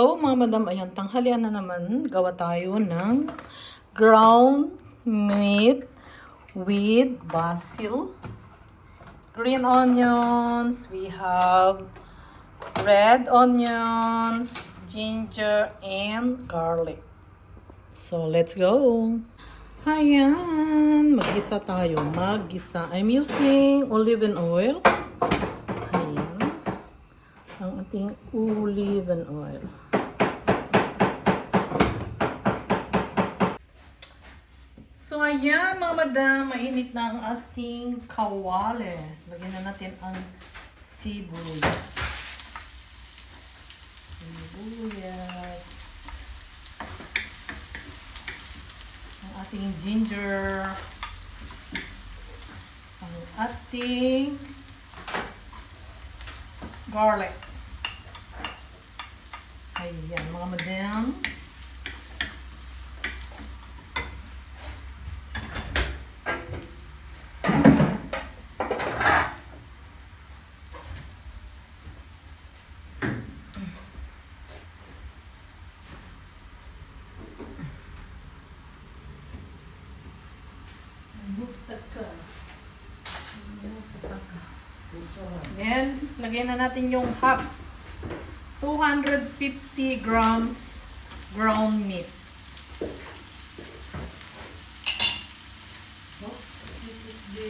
Hello mga madam, ayan, tanghalian na naman. Gawa tayo ng ground meat with basil, green onions, we have red onions, ginger, and garlic. So let's go. Ayan, mag-gisa tayo, mag-gisa. I'm using olive oil. Ang ating olive oil. So ayan mga madam, mainit na ang ating kawali. Lagyan na natin ang sibuyas. Sibuyas. Ang ating ginger. Ang ating garlic. Ayan, mga madam. Then, lagyan na natin yung half 250 grams ground meat. Oops, this is the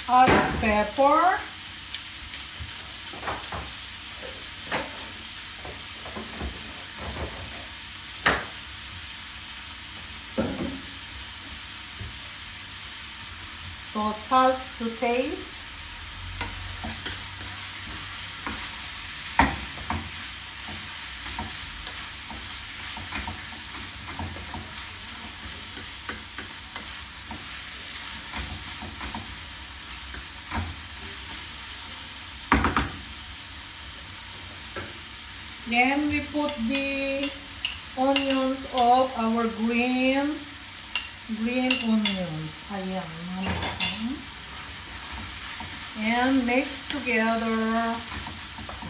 hot pepper, so salt to taste, then we put the onions of our green onions. Ayan. And mix together.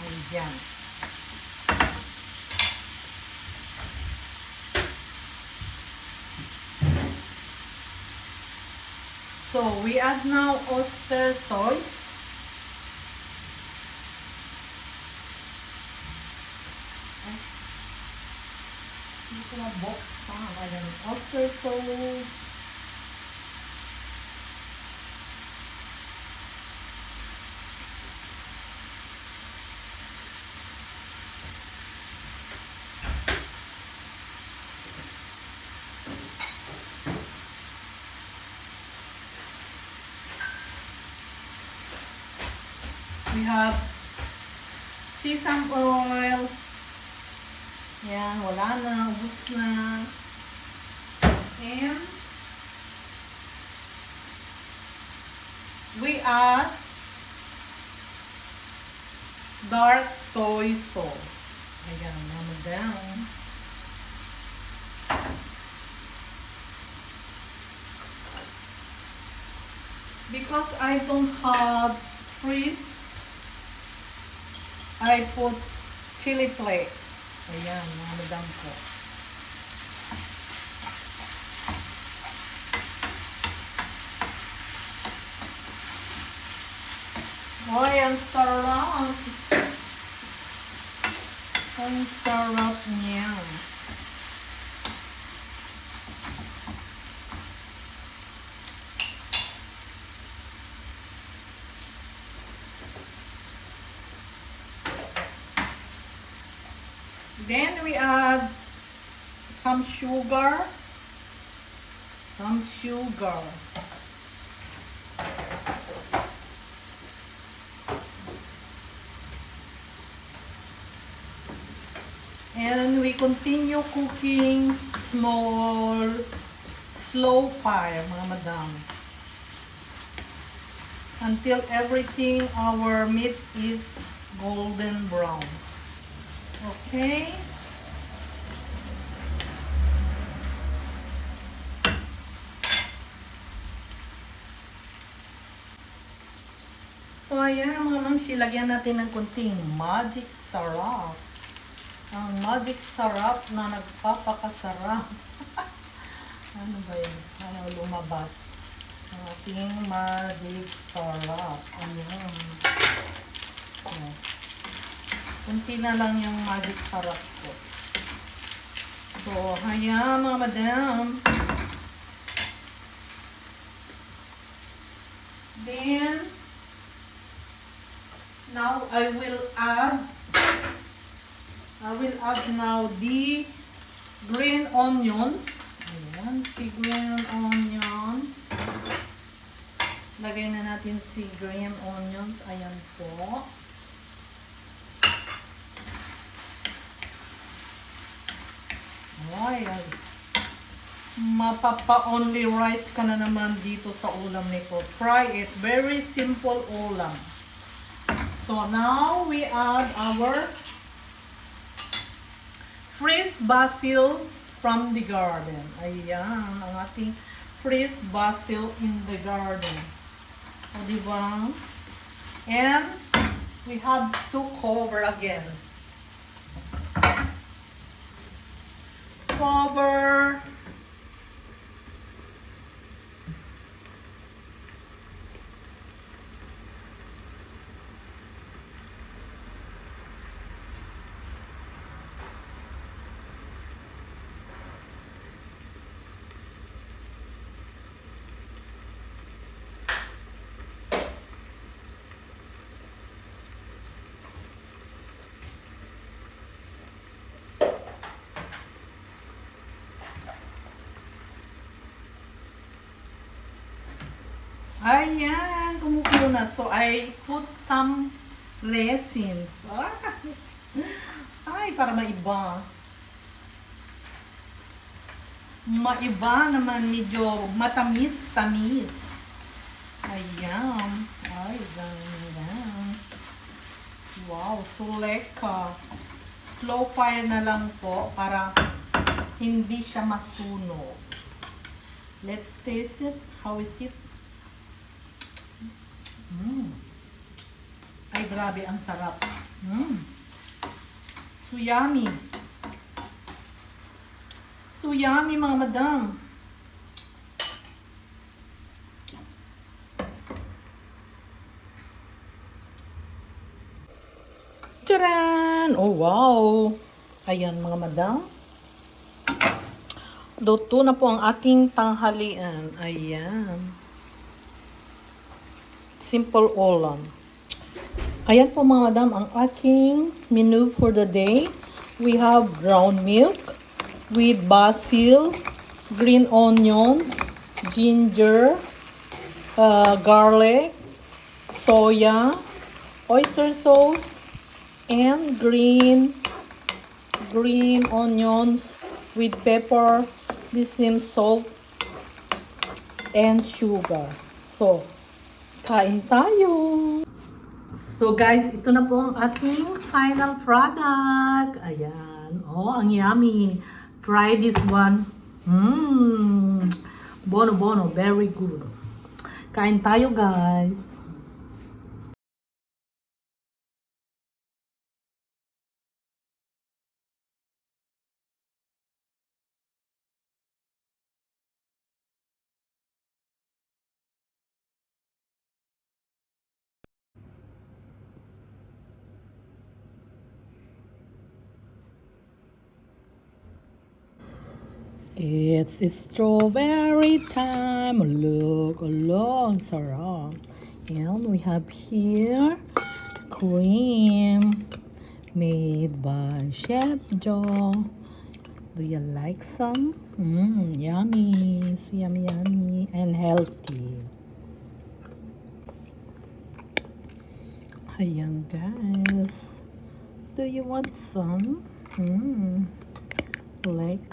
Ayan. So we add now oyster sauce. Ito na box pa. Ayan, oyster sauce. We have sesame oil. Yan, wala na, ubos na. And we add dark soy sauce. Ayan, mama down. Because I don't have freeze, I put chili flakes. Ayan, mga madam ko. Hoy, ang sarap. Ang sarap niya. Then we add some sugar. And we continue cooking slow fire, mga madam. Until everything, our meat is golden brown. Okay? So, ayan mga mamsi, lagyan natin ng kunting magic sarap. Ang magic sarap na nagpapakasarap. Ano ba yun? Ano lumabas? Ang ating magic sarap. Ayan. So, kunti na lang yung magic sarap ko. So, ayan mga madam. Then, now I will add now the green onions. Ayan, si green onions. Lagay na natin si green onions. Ayan po. Ayan. Mapapa-only rice ka na naman dito sa ulam nito. Try it. Very simple ulam. So now we add our fresh basil from the garden. Ayan, ang ating fresh basil in the garden. O, diba? And we have to cover again. Cover. Ayan, kumukulo na. So, I put some raisins. Ay, para maiba. Maiba naman, medyo matamis-tamis. Ayan. Ay, ganyan. Wow, so leka. Slow fire na lang po para hindi siya masunog. Let's taste it. How is it? Ay, grabe, ang sarap. So yummy. So yummy, mga madam. Tcharan! Oh, wow! Ayan, mga madam. Luto na po ang ating tanghalian. Ayan. Simple ulam. Ayan po mga madam, ang aking menu for the day. We have ground milk with basil, green onions, ginger, garlic, soya, oyster sauce, and green onions with pepper, this is salt, and sugar. So, kain tayo! So guys, ito na po ang ating final product. Ayan. Oh, ang yummy. Try this one. Bono. Very good. Kain tayo guys. It's strawberry time. Look, sarap. And we have here cream made by Chef Joe. Do you like some? Yummy. So yummy and healthy. Ayan guys. Do you want some? Like